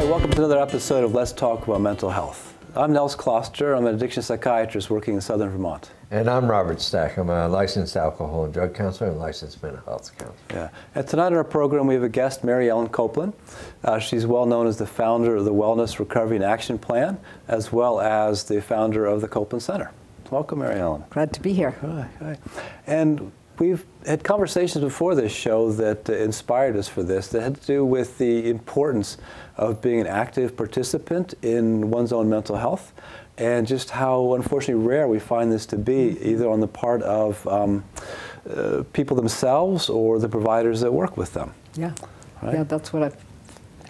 Hi, welcome to another episode of Let's Talk About Mental Health. I'm Nels Kloster. I'm an addiction psychiatrist working in Southern Vermont. And I'm Robert Stack. I'm a licensed alcohol and drug counselor and licensed mental health counselor. Yeah. And tonight on our program we have a guest, Mary Ellen Copeland. She's well known as the founder of the Wellness, Recovery, and Action Plan, as well as the founder of the Copeland Center. Welcome, Mary Ellen. Glad to be here. Hi. And we've had conversations before this show that inspired us for this that had to do with the importance of being an active participant in one's own mental health, and just how unfortunately rare we find this to be, either on the part of people themselves or the providers that work with them. Yeah, right? Yeah, that's what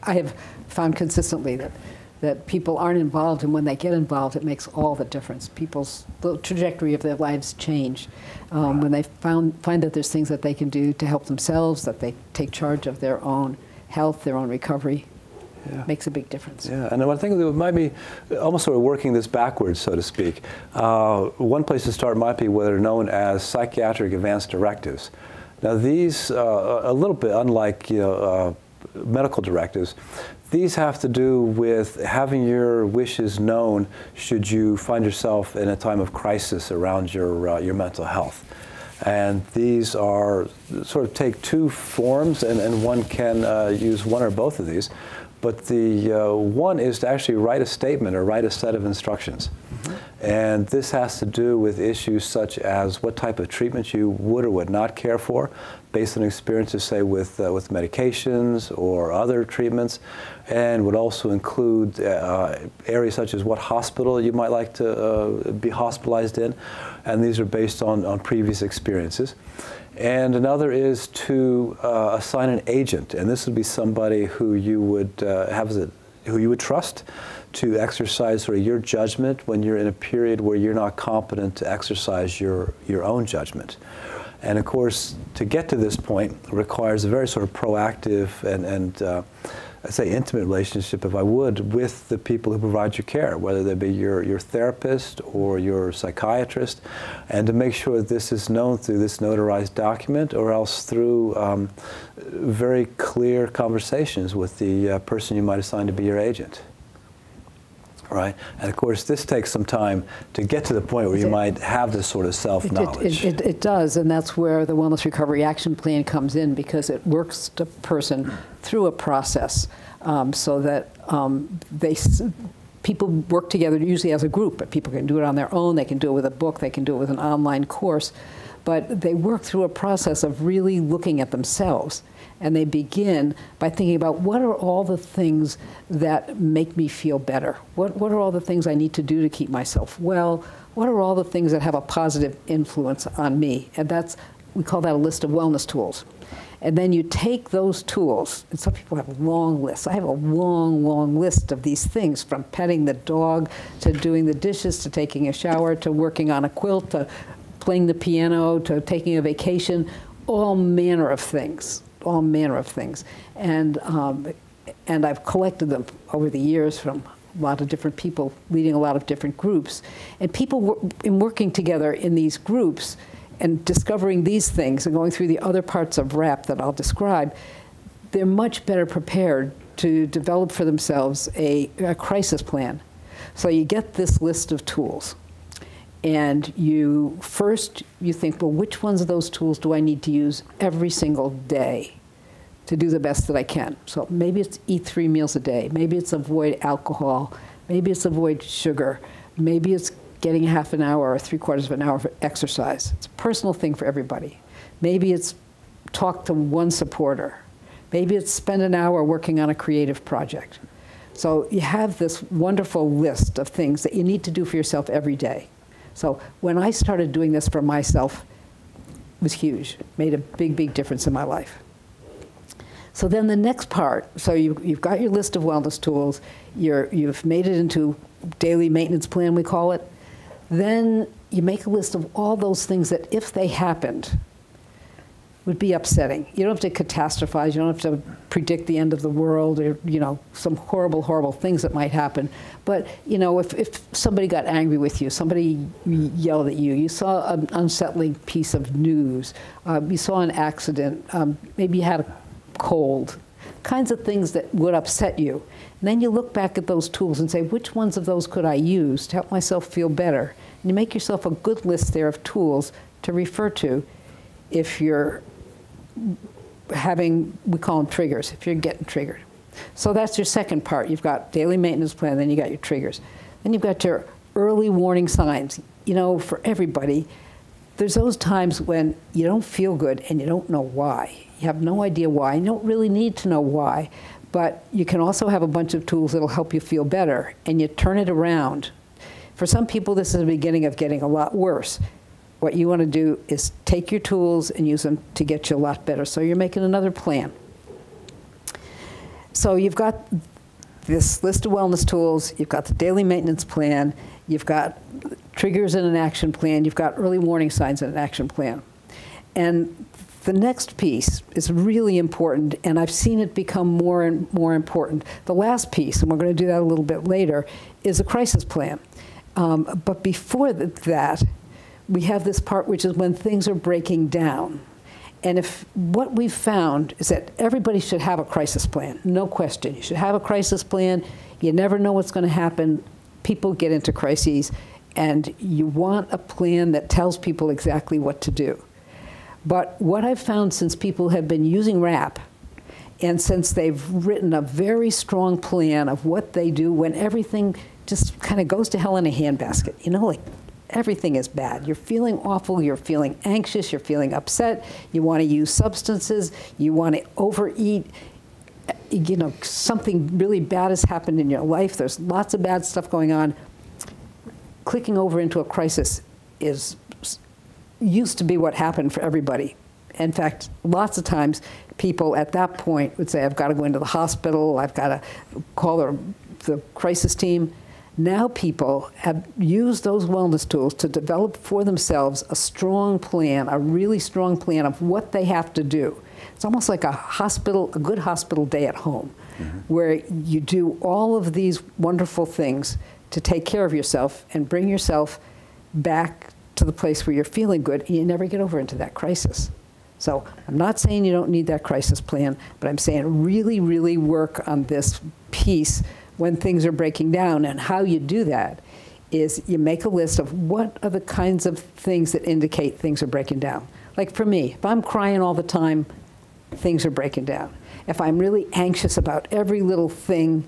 I have found consistently, that people aren't involved, and when they get involved, it makes all the difference. The trajectory of their lives change. When they find that there's things that they can do to help themselves, that they take charge of their own health, their own recovery, makes a big difference. Yeah, and I think that it might be almost sort of working this backwards, so to speak. One place to start might be what are known as psychiatric advance directives. Now these, a little bit unlike medical directives, these have to do with having your wishes known should you find yourself in a time of crisis around your mental health. And these are sort of take two forms, and one can use one or both of these. But the one is to actually write a statement or write a set of instructions. Mm-hmm. And this has to do with issues such as what type of treatment you would or would not care for, based on experiences, say, with medications or other treatments, and would also include areas such as what hospital you might like to be hospitalized in. And these are based on previous experiences. And another is to assign an agent, and this would be somebody who you would who you would trust to exercise sort of your judgment when you're in a period where you're not competent to exercise your own judgment. And of course, to get to this point requires a very sort of proactive and I'd say intimate relationship, if I would, with the people who provide you care, whether they be your therapist or your psychiatrist, and to make sure that this is known through this notarized document or else through very clear conversations with the person you might assign to be your agent. Right? And of course, this takes some time to get to the point where you might have this sort of self-knowledge. It does, and that's where the Wellness Recovery Action Plan comes in, because it works the person through a process so that people work together, usually as a group, but people can do it on their own, they can do it with a book, they can do it with an online course, but they work through a process of really looking at themselves. And they begin by thinking about what are all the things that make me feel better? What are all the things I need to do to keep myself well? What are all the things that have a positive influence on me? And we call that a list of wellness tools. And then you take those tools, and some people have long lists. I have a long list of these things, from petting the dog, to doing the dishes, to taking a shower, to working on a quilt, to playing the piano, to taking a vacation, all manner of things. And I've collected them over the years from a lot of different people leading a lot of different groups. And people in working together in these groups and discovering these things and going through the other parts of RAP that I'll describe, they're much better prepared to develop for themselves a crisis plan. So you get this list of tools. And first you think, well, which ones of those tools do I need to use every single day to do the best that I can? So maybe it's eat 3 meals a day. Maybe it's avoid alcohol. Maybe it's avoid sugar. Maybe it's getting half an hour or 3/4 of an hour for exercise. It's a personal thing for everybody. Maybe it's talk to one supporter. Maybe it's spend an hour working on a creative project. So you have this wonderful list of things that you need to do for yourself every day. So when I started doing this for myself, it was huge. Made a big difference in my life. So then the next part, so you've got your list of wellness tools, you've made it into daily maintenance plan, we call it. Then you make a list of all those things that, if they happened, would be upsetting. You don't have to catastrophize. You don't have to predict the end of the world or, some horrible things that might happen. But, if somebody got angry with you, somebody yelled at you, you saw an unsettling piece of news, you saw an accident, maybe you had a cold, kinds of things that would upset you. And then you look back at those tools and say, which ones of those could I use to help myself feel better? And you make yourself a good list there of tools to refer to if you're having, we call them triggers, if you're getting triggered. So that's your second part. You've got daily maintenance plan, then you got your triggers. Then you've got your early warning signs. You know, for everybody, there's those times when you don't feel good and you don't know why. You have no idea why. You don't really need to know why. But you can also have a bunch of tools that'll help you feel better, and you turn it around. For some people, this is the beginning of getting a lot worse. What you want to do is take your tools and use them to get you a lot better. So you're making another plan. So you've got this list of wellness tools, you've got the daily maintenance plan, you've got triggers and an action plan, you've got early warning signs and an action plan. And the next piece is really important, and I've seen it become more and more important. The last piece, and we're going to do that a little bit later, is a crisis plan. But before that, we have this part which is when things are breaking down. And if what we've found is that everybody should have a crisis plan, no question. You should have a crisis plan. You never know what's going to happen. People get into crises, and you want a plan that tells people exactly what to do. But what I've found since people have been using RAP, and since they've written a very strong plan of what they do when everything just kind of goes to hell in a handbasket, you know, like everything is bad. You're feeling awful, you're feeling anxious, you're feeling upset, you want to use substances, you want to overeat, you know, something really bad has happened in your life, there's lots of bad stuff going on. Clicking over into a crisis used to be what happened for everybody. In fact, lots of times people at that point would say, I've got to go into the hospital, I've got to call the crisis team. Now people have used those wellness tools to develop for themselves a strong plan, a really strong plan of what they have to do. It's almost like a good hospital day at home, where you do all of these wonderful things to take care of yourself and bring yourself back to the place where you're feeling good, and you never get over into that crisis. So I'm not saying you don't need that crisis plan, but I'm saying really, really work on this piece when things are breaking down. And how you do that is you make a list of what are the kinds of things that indicate things are breaking down. Like for me, if I'm crying all the time, things are breaking down. If I'm really anxious about every little thing,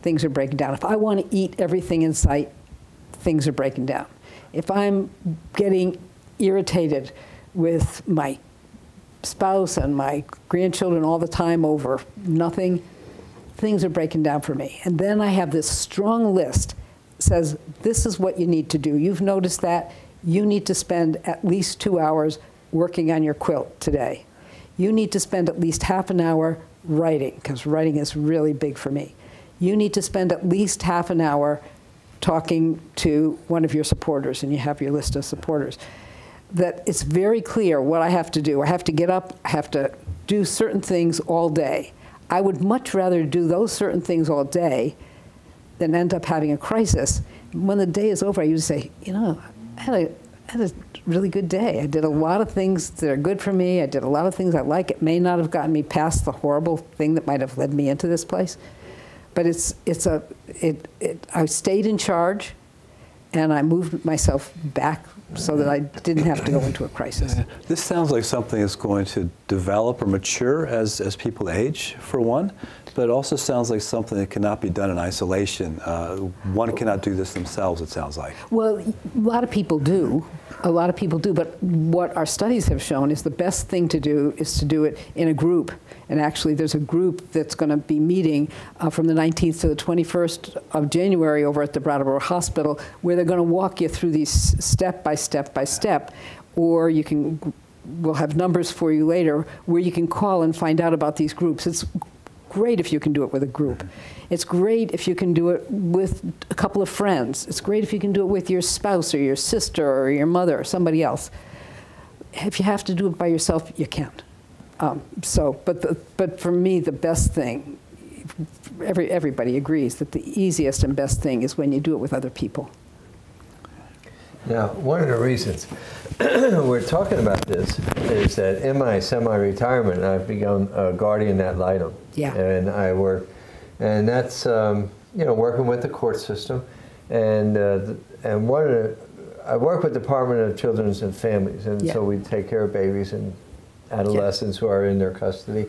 things are breaking down. If I want to eat everything in sight, things are breaking down. If I'm getting irritated with my spouse and my grandchildren all the time over nothing, things are breaking down for me. And then I have this strong list that says, this is what you need to do. You've noticed that. You need to spend at least 2 hours working on your quilt today. You need to spend at least half an hour writing, because writing is really big for me. You need to spend at least half an hour talking to one of your supporters, and you have your list of supporters. That it's very clear what I have to do. I have to get up, I have to do certain things all day. I would much rather do those certain things all day than end up having a crisis. When the day is over, I usually say, you know, I had a really good day. I did a lot of things that are good for me. I did a lot of things I like. It may not have gotten me past the horrible thing that might have led me into this place, but I stayed in charge, and I moved myself back so that I didn't have to go into a crisis. This sounds like something that's going to develop or mature as people age, for one, but it also sounds like something that cannot be done in isolation. One cannot do this themselves, it sounds like. Well, a lot of people do. A lot of people do, but what our studies have shown is the best thing to do is to do it in a group. And actually, there's a group that's going to be meeting from the 19th to the 21st of January over at the Brattleboro Hospital, where they're going to walk you through these step by step by step. Or we'll have numbers for you later where you can call and find out about these groups. It's great if you can do it with a group. It's great if you can do it with a couple of friends. It's great if you can do it with your spouse or your sister or your mother or somebody else. If you have to do it by yourself, you can't. But for me, the best thing, everybody agrees that the easiest and best thing is when you do it with other people. Now, one of the reasons we're talking about this is that in my semi-retirement, I've become a guardian ad litem. Yeah. And I work, and that's working with the court system, and one of the, I work with the Department of Children's and Families, and so we take care of babies and adolescents who are in their custody.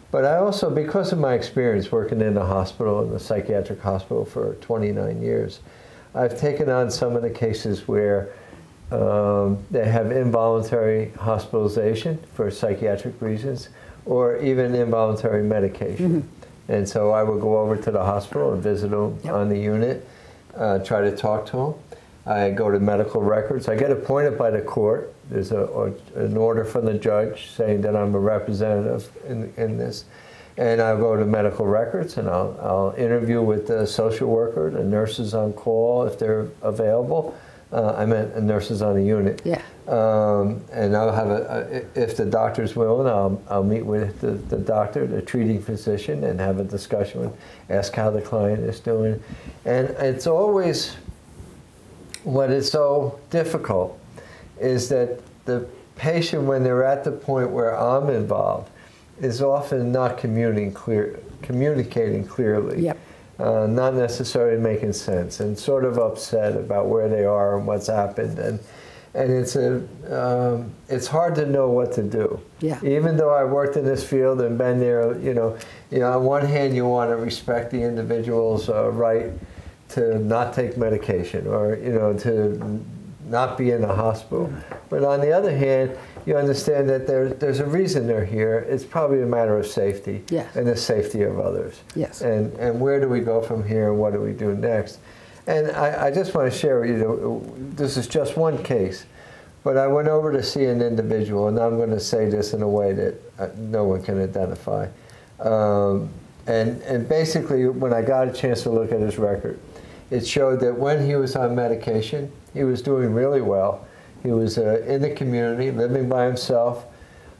But I also, because of my experience working in the hospital, in the psychiatric hospital for 29 years, I've taken on some of the cases where they have involuntary hospitalization for psychiatric reasons, or even involuntary medication. Mm-hmm. And so I would go over to the hospital and visit them on the unit, try to talk to them. I go to medical records. I get appointed by the court. There's an order from the judge saying that I'm a representative in this. And I'll go to medical records, and I'll interview with the social worker, the nurses on call if they're available. I meant nurses on the unit. Yeah. And I'll have if the doctor's willing, I'll meet with the doctor, the treating physician, and have a discussion, ask how the client is doing. And it's always, what is so difficult is that the patient, when they're at the point where I'm involved, is often not communicating clearly. Yep. Not necessarily making sense, and sort of upset about where they are and what's happened, and it's hard to know what to do. Yeah. Even though I worked in this field and been there, on one hand you want to respect the individual's right to not take medication, or to not be in the hospital, but on the other hand, you understand that there's a reason they're here. It's probably a matter of safety, and the safety of others. Yes. And where do we go from here, and what do we do next? And I just want to share with you, this is just one case, but I went over to see an individual, and I'm going to say this in a way that no one can identify. And basically, when I got a chance to look at his record, it showed that when he was on medication, he was doing really well. He was in the community, living by himself.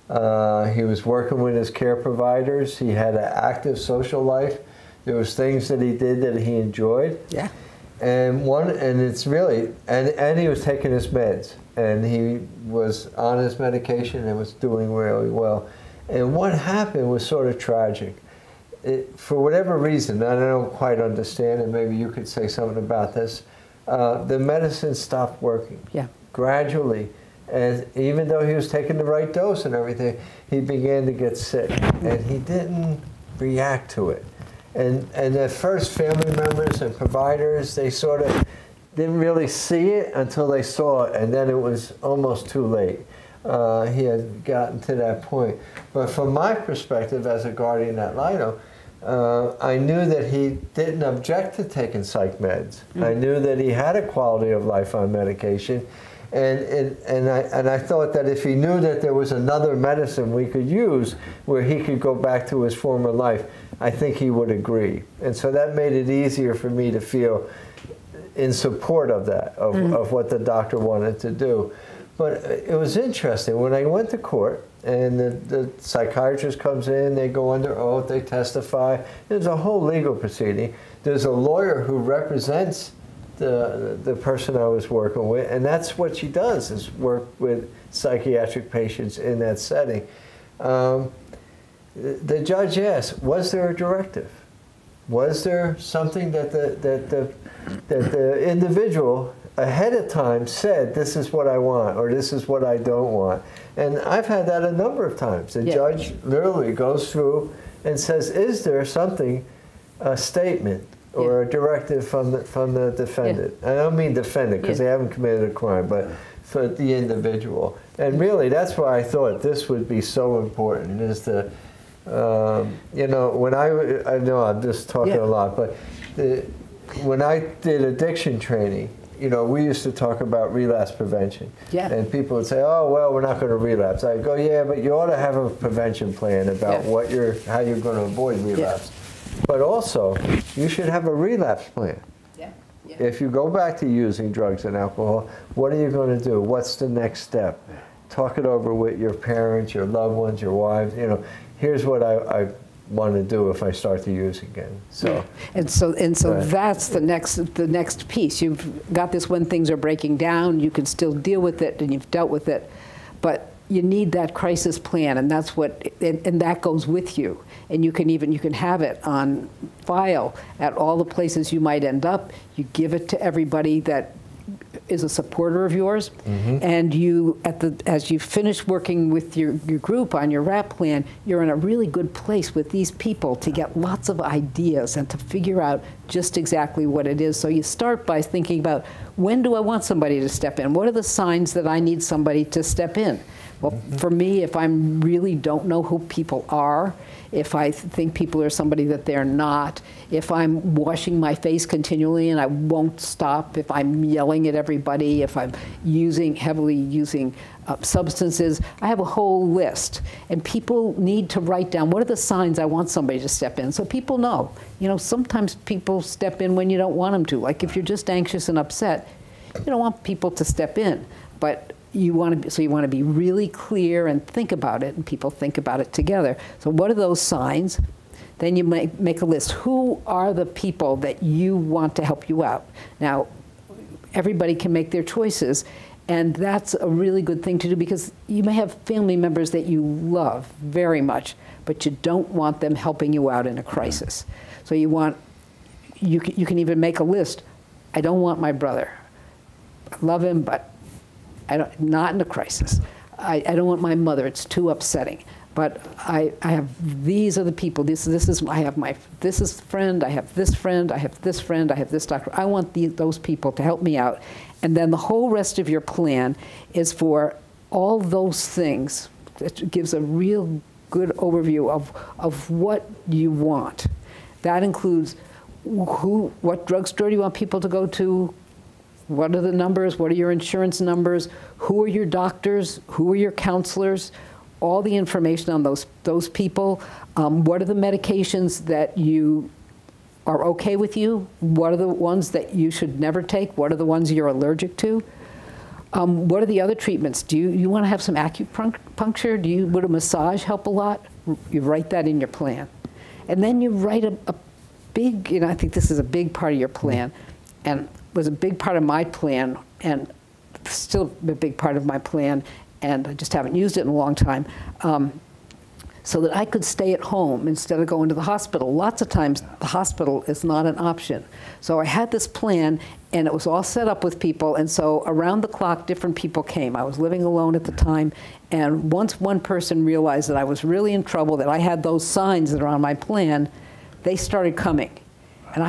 He was working with his care providers. He had an active social life. There was things that he did that he enjoyed. Yeah. And it's really, and he was taking his meds, and he was on his medication and was doing really well. And what happened was sort of tragic. For whatever reason, I don't quite understand, and maybe you could say something about this, the medicine stopped working. Yeah. Gradually, and even though he was taking the right dose and everything, he began to get sick, and he didn't react to it. And at first, family members and providers, they sort of didn't really see it until they saw it, and then it was almost too late. He had gotten to that point. But from my perspective as a guardian ad litem, I knew that he didn't object to taking psych meds. I knew that he had a quality of life on medication. And I thought that if he knew that there was another medicine we could use where he could go back to his former life, I think he would agree. And so that made it easier for me to feel in support of that, of what the doctor wanted to do. But it was interesting. When I went to court, and the psychiatrist comes in, they go under oath, they testify. There's a whole legal proceeding. There's a lawyer who represents the person I was working with, and that's what she does, is work with psychiatric patients in that setting. The judge asked, was there a directive? Was there something that the individual ahead of time said, this is what I want, or this is what I don't want? And I've had that a number of times. The judge literally goes through and says, is there something, a statement, or a directive from the defendant? I don't mean defendant, because they haven't committed a crime, but for the individual. And really, that's why I thought this would be so important, is to, when I know I'm just talking a lot, but when I did addiction training, we used to talk about relapse prevention. Yeah. And people would say, oh, well, we're not going to relapse. I go, yeah, but you ought to have a prevention plan about how you're going to avoid relapse. But also, you should have a relapse plan. Yeah. Yeah. If you go back to using drugs and alcohol, what are you going to do? What's the next step? Talk it over with your parents, your loved ones, your wives. Here's what want to do if I start to use again. So, and so that's the next piece. You've got this when things are breaking down, you can still deal with it, and you've dealt with it, but you need that crisis plan, and that's what, and that goes with you. And you can have it on file at all the places you might end up. You give it to everybody that is a supporter of yours, and you, as you finish working with your group on your RAP plan, you're in a really good place with these people to get lots of ideas and to figure out just exactly what it is. So you start by thinking about, when do I want somebody to step in? What are the signs that I need somebody to step in? Well, for me, if I really don't know who people are, if I think people are somebody that they're not, if I'm washing my face continually and I won't stop, if I'm yelling at everybody, if I'm heavily using substances, I have a whole list. And people need to write down, what are the signs I want somebody to step in? So people know. You know, sometimes people step in when you don't want them to. Like if you're just anxious and upset, you don't want people to step in. But you want to be really clear and think about it, and people think about it together. So what are those signs? Then you make a list. Who are the people that you want to help you out? Now, everybody can make their choices, and that's a really good thing to do, because you may have family members that you love very much, but you don't want them helping you out in a crisis. So you can even make a list. I don't want my brother. I love him, but not in a crisis. I don't want my mother, it's too upsetting. But these are the people, this is friend, I have this friend, I have this friend, I have this doctor. I want those people to help me out. And then the whole rest of your plan is for all those things. It gives a real good overview of what you want. That includes what drugstore do you want people to go to? What are the numbers? What are your insurance numbers? Who are your doctors? Who are your counselors? All the information on those people. What are the medications that you are okay with you? What are the ones that you should never take? What are the ones you're allergic to? What are the other treatments? Do you want to have some acupuncture? Would a massage help a lot? You write that in your plan. And then you write a big, I think this is a big part of your plan, and was a big part of my plan, and still a big part of my plan, and I just haven't used it in a long time, so that I could stay at home instead of going to the hospital. Lots of times the hospital is not an option. So I had this plan, and it was all set up with people, and so around the clock different people came. I was living alone at the time, and once one person realized that I was really in trouble, that I had those signs that are on my plan, they started coming. And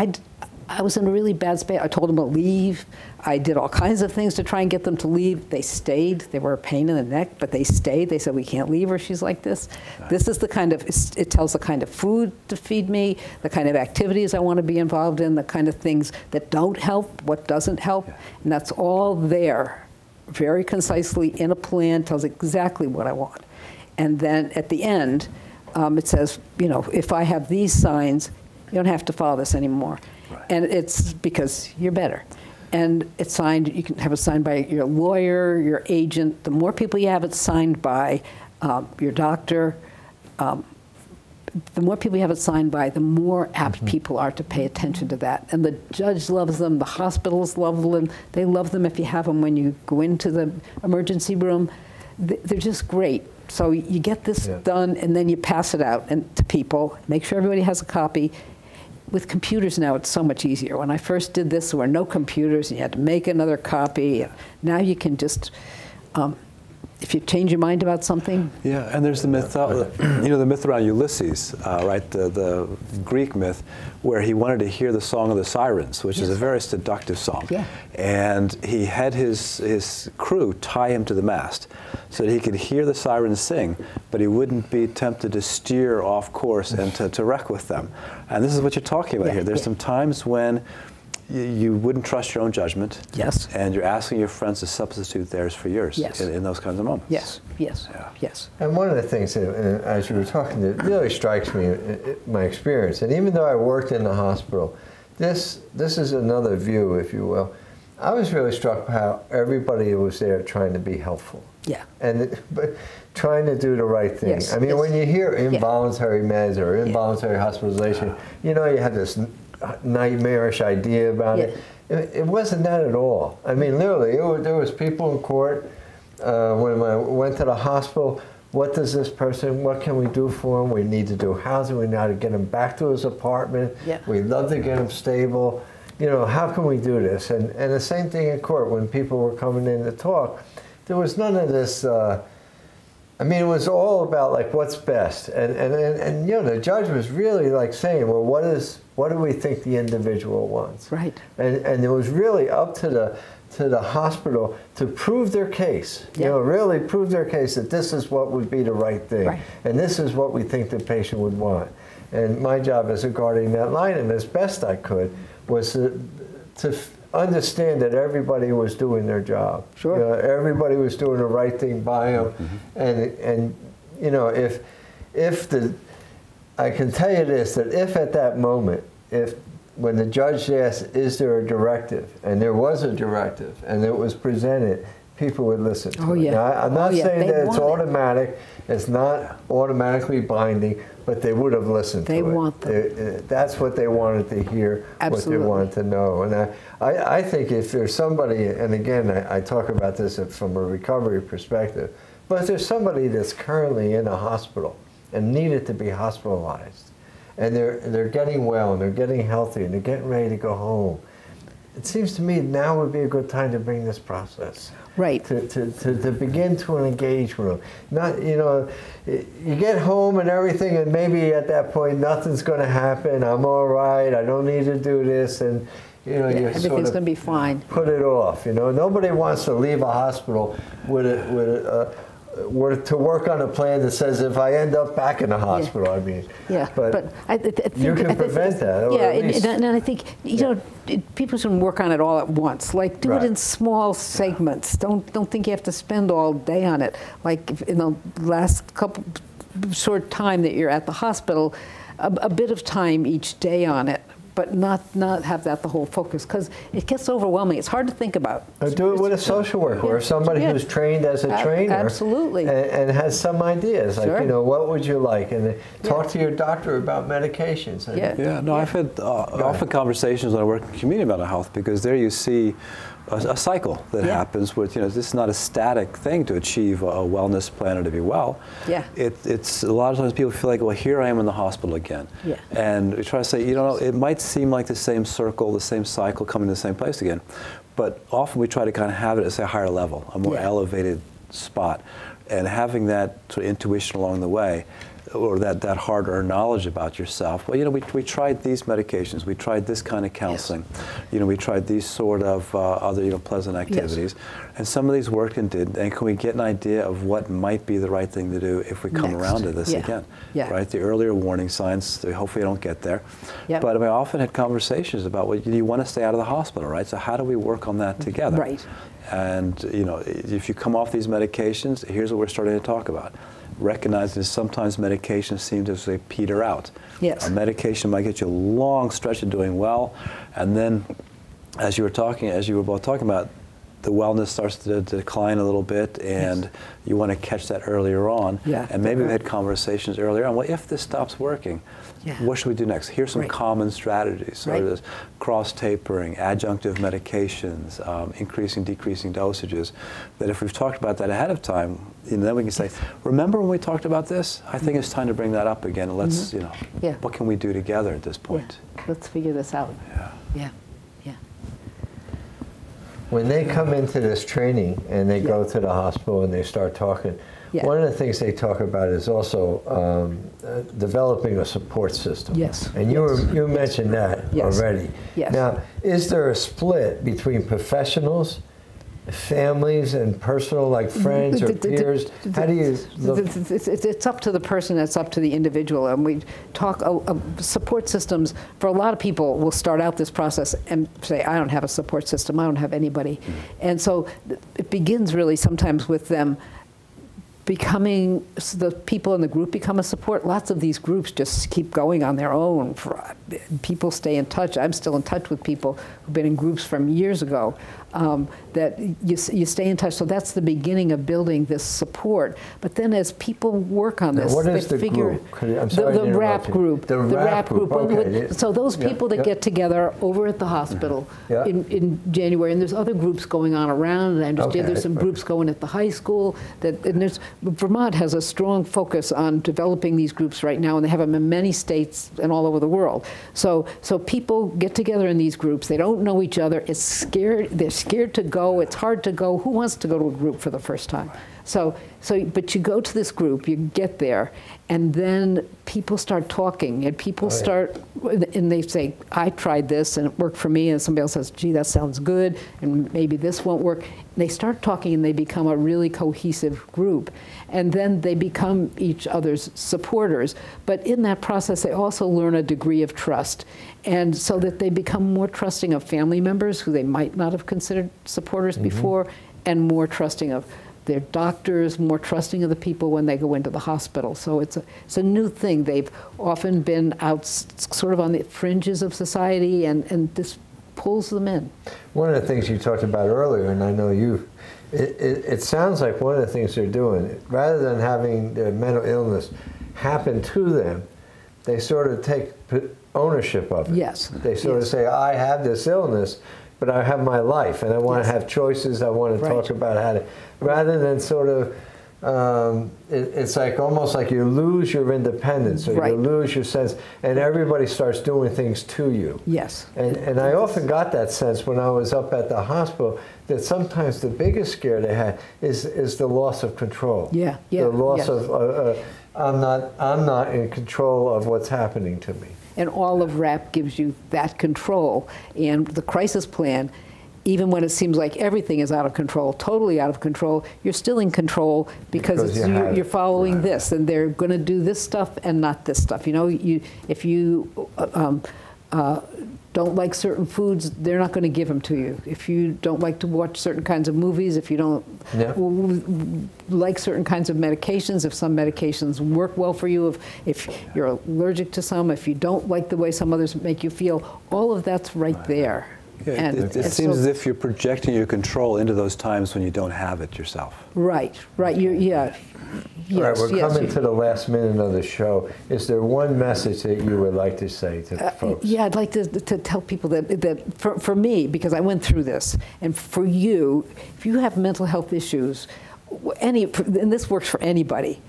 I was in a really bad space. I told them to leave. I did all kinds of things to try and get them to leave. They stayed. They were a pain in the neck, but they stayed. They said, we can't leave her. She's like this. This is the kind of, it tells the kind of food to feed me, the kind of activities I want to be involved in, the kind of things that don't help, what doesn't help. And that's all there, very concisely in a plan, tells exactly what I want. And then at the end, it says, if I have these signs, you don't have to follow this anymore. Right. And it's because you're better. And it's signed, you can have it signed by your lawyer, your agent. The more people you have it signed by, your doctor, the more people you have it signed by, the more apt people are to pay attention to that. And the judge loves them, the hospitals love them. They love them if you have them when you go into the emergency room. They're just great. So you get this done, and then you pass it out to people. Make sure everybody has a copy. With computers now, it's so much easier. When I first did this, there were no computers, and you had to make another copy. Now you can just, if you change your mind about something. Yeah, and there's the myth, the myth around Ulysses, right? The Greek myth, where he wanted to hear the song of the sirens, which is a very seductive song. Yeah. And he had his crew tie him to the mast so that he could hear the sirens sing, but he wouldn't be tempted to steer off course and to wreck with them. And this is what you're talking about here. There's some times when you wouldn't trust your own judgment. Yes. And you're asking your friends to substitute theirs for yours in those kinds of moments. Yes, yes, yes. And one of the things that, as you were talking, that really strikes me, my experience, and even though I worked in the hospital, this is another view, if you will. I was really struck by how everybody was there trying to be helpful. Yeah. And but trying to do the right thing. Yes, I mean, yes. when you hear involuntary meds or involuntary hospitalization, you know, you have this nightmarish idea about it. It wasn't that at all. I mean, literally, there was people in court when I went to the hospital. What does this person, what can we do for him? We need to do housing. We need to get him back to his apartment. We'd love to get him stable. You know, how can we do this? And the same thing in court when people were coming in to talk. There was none of this, I mean, it was all about like what's best. And you know, the judge was really like saying, well, what do we think the individual wants? Right. And it was really up to the hospital to prove their case. You know, really prove their case that this is what would be the right thing. And this is what we think the patient would want. And my job as a guardian ad litem, as best I could, was to understand that everybody was doing their job. You know, everybody was doing the right thing by them. And you know, I can tell you this, that if at that moment, when the judge asked, is there a directive? And there was a directive, and it was presented, people would listen to it. Now, I'm not saying that it's automatic, it's not automatically binding, but they would have listened to it. They want them. That's what they wanted to hear, what they wanted to know. And I think if there's somebody, and again, I talk about this from a recovery perspective, but if there's somebody that's currently in a hospital and needed to be hospitalized, and they're getting well, and they're getting healthy, and they're getting ready to go home, it seems to me now would be a good time to bring this process. Right. To begin to engage with them. Not, you know, you get home and everything, and maybe at that point nothing's going to happen. I'm all right. I don't need to do this, and you know, you everything's sort of going to be fine. Put it off. You know, nobody wants to leave a hospital to work on a plan that says if I end up back in the hospital, I mean. But I think, you can prevent that. And I think, you know, people shouldn't work on it all at once. Like, do it in small segments. Don't think you have to spend all day on it. Like, in the last short time that you're at the hospital, a bit of time each day on it. But not have that the whole focus, because it gets overwhelming. It's hard to think about. Or do it with a social worker or somebody who's trained as a trainer. Absolutely. And has some ideas, like, you know, what would you like? And talk to your doctor about medications. No, I've had often conversations when I work in community mental health, because there you see a cycle that happens with, you know, this is not a static thing to achieve a wellness plan or to be well. It's a lot of times people feel like, well, here I am in the hospital again. And we try to say, you know, it might seem like the same circle, the same cycle, coming to the same place again. But often we try to kind of have it at a higher level, a more elevated spot. And having that sort of intuition along the way, or that hard-earned knowledge about yourself. Well, you know, we tried these medications, we tried this kind of counseling, you know, we tried these sort of other, you know, pleasant activities, and some of these worked and didn't. And can we get an idea of what might be the right thing to do if we come around to this again? Right, the earlier warning signs. Hopefully, you don't get there. But I mean, I often had conversations about, well, you want to stay out of the hospital, right? So how do we work on that together? Right. And you know, if you come off these medications, here's what we're starting to talk about. Recognizing sometimes medications seem to say peter out. A medication might get you a long stretch of doing well, and then, as you were both talking about, the wellness starts to decline a little bit, and you want to catch that earlier on. And maybe we had conversations earlier on. Well, if this stops working, what should we do next? Here's some common strategies. So there's cross-tapering, adjunctive medications, increasing, decreasing dosages, that if we've talked about that ahead of time, you know, then we can say, remember when we talked about this? I think it's time to bring that up again. Let's, you know, what can we do together at this point? Let's figure this out. When they come into this training and they go to the hospital and they start talking, one of the things they talk about is also developing a support system. And you mentioned that already. Now, is there a split between professionals, families, and personal, like friends or peers? How do you look? It's up to the person, it's up to the individual. And we talk, support systems, for a lot of people will start out this process and say, I don't have a support system, I don't have anybody. And so it begins really sometimes with them becoming, so the people in the group become a support. Lots of these groups just keep going on their own. People stay in touch. I'm still in touch with people who've been in groups from years ago, that you stay in touch. So that's the beginning of building this support. But then as people work on this, what they is the figure group? I'm sorry the RAP group. The RAP group. Okay. So those people that get together over at the hospital in January, and there's other groups going on around, and I understand there's some groups going at the high school. And Vermont has a strong focus on developing these groups right now, and they have them in many states and all over the world. So people get together in these groups. They don't know each other. They're scared to go. It's hard to go. Who wants to go to a group for the first time? But you go to this group, you get there, and then people start talking, and people and they say, I tried this and it worked for me, and somebody else says, gee, that sounds good, and maybe this won't work. And they start talking, and they become a really cohesive group. And then they become each other's supporters. But in that process, they also learn a degree of trust. And so that they become more trusting of family members who they might not have considered supporters before, and more trusting of their doctors, more trusting of the people when they go into the hospital. So it's a new thing. They've often been out sort of on the fringes of society, and this pulls them in. One of the things you talked about earlier, and I know it sounds like one of the things they're doing, rather than having their mental illness happen to them, they sort of take ownership of it. Yes. They sort of say, I have this illness, but I have my life, and I want to have choices. I want to talk about how to, rather than sort of, it's like almost like you lose your independence, or you lose your sense, and everybody starts doing things to you. Yes. And I often got that sense when I was up at the hospital, that sometimes the biggest scare they had is the loss of control. Yeah. The loss of, I'm not in control of what's happening to me. And all of RAP gives you that control. And the crisis plan, even when it seems like everything is out of control, totally out of control, you're still in control because you're following this, and they're going to do this stuff and not this stuff. You know, if you don't like certain foods, they're not going to give them to you. If you don't like to watch certain kinds of movies, if you don't like certain kinds of medications, if some medications work well for you, if you're allergic to some, if you don't like the way some others make you feel, all of that's right there. Yeah, and it seems as if you're projecting your control into those times when you don't have it yourself. Right. All right, we're coming to the last minute of the show. Is there one message that you would like to say to folks? Yeah, I'd like to tell people that for me, because I went through this, and for you, if you have mental health issues, and this works for anybody,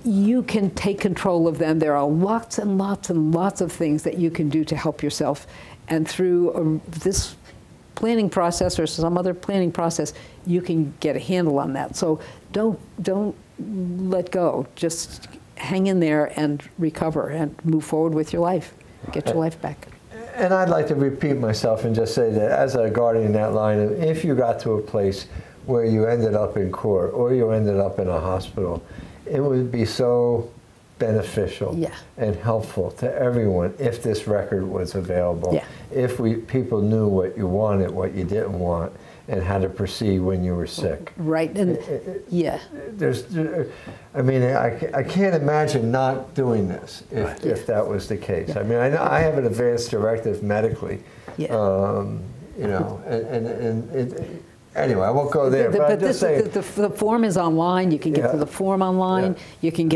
you can take control of them. There are lots and lots and lots of things that you can do to help yourself. And through this planning process or some other planning process, you can get a handle on that. So don't let go. Just hang in there and recover and move forward with your life. Get your life back. And I'd like to repeat myself and just say that as a guardian ad litem, if you got to a place where you ended up in court or you ended up in a hospital, it would be so beneficial and helpful to everyone if this record was available. If people knew what you wanted, what you didn't want, and how to proceed when you were sick. Right, and I mean, I can't imagine not doing this if that was the case. I mean, I have an advance directive medically, you know, and anyway, I won't go there. But the form is online. You can get to the form online. You can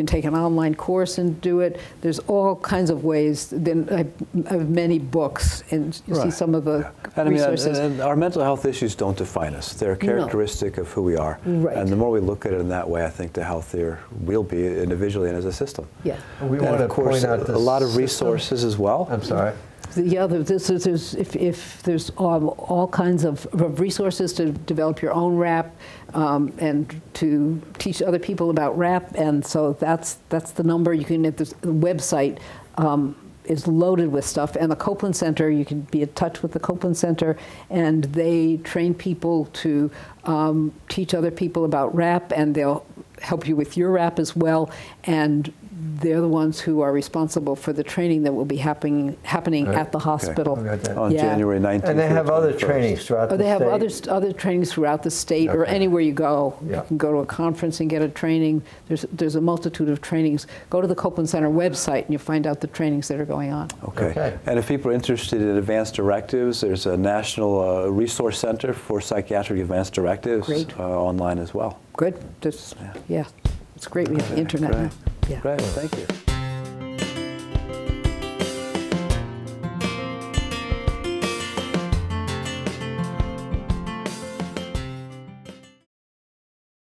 take an online course and do it. There's all kinds of ways. Then I have many books, and you see some of the resources. And our mental health issues don't define us. They're characteristic of who we are. Right. And the more we look at it in that way, I think the healthier we'll be individually and as a system. Yeah. We want to point out a lot of resources as well. I'm sorry. Yeah, if there's all kinds of resources to develop your own RAP and to teach other people about RAP, and so that's the number. You can, the website is loaded with stuff, and the Copeland Center, you can be in touch with the Copeland Center, and they train people to teach other people about RAP, and they'll help you with your app as well, and they're the ones who are responsible for the training that will be happening at the hospital. On January 19th. And they have other trainings throughout the state. They have other trainings throughout the state, or anywhere you go. You can go to a conference and get a training. There's a multitude of trainings. Go to the Copeland Center website and you'll find out the trainings that are going on. Okay. And if people are interested in advanced directives, there's a national resource center for psychiatric advanced directives online as well. Good. Yeah. It's great we have the internet now. Great. Thank you.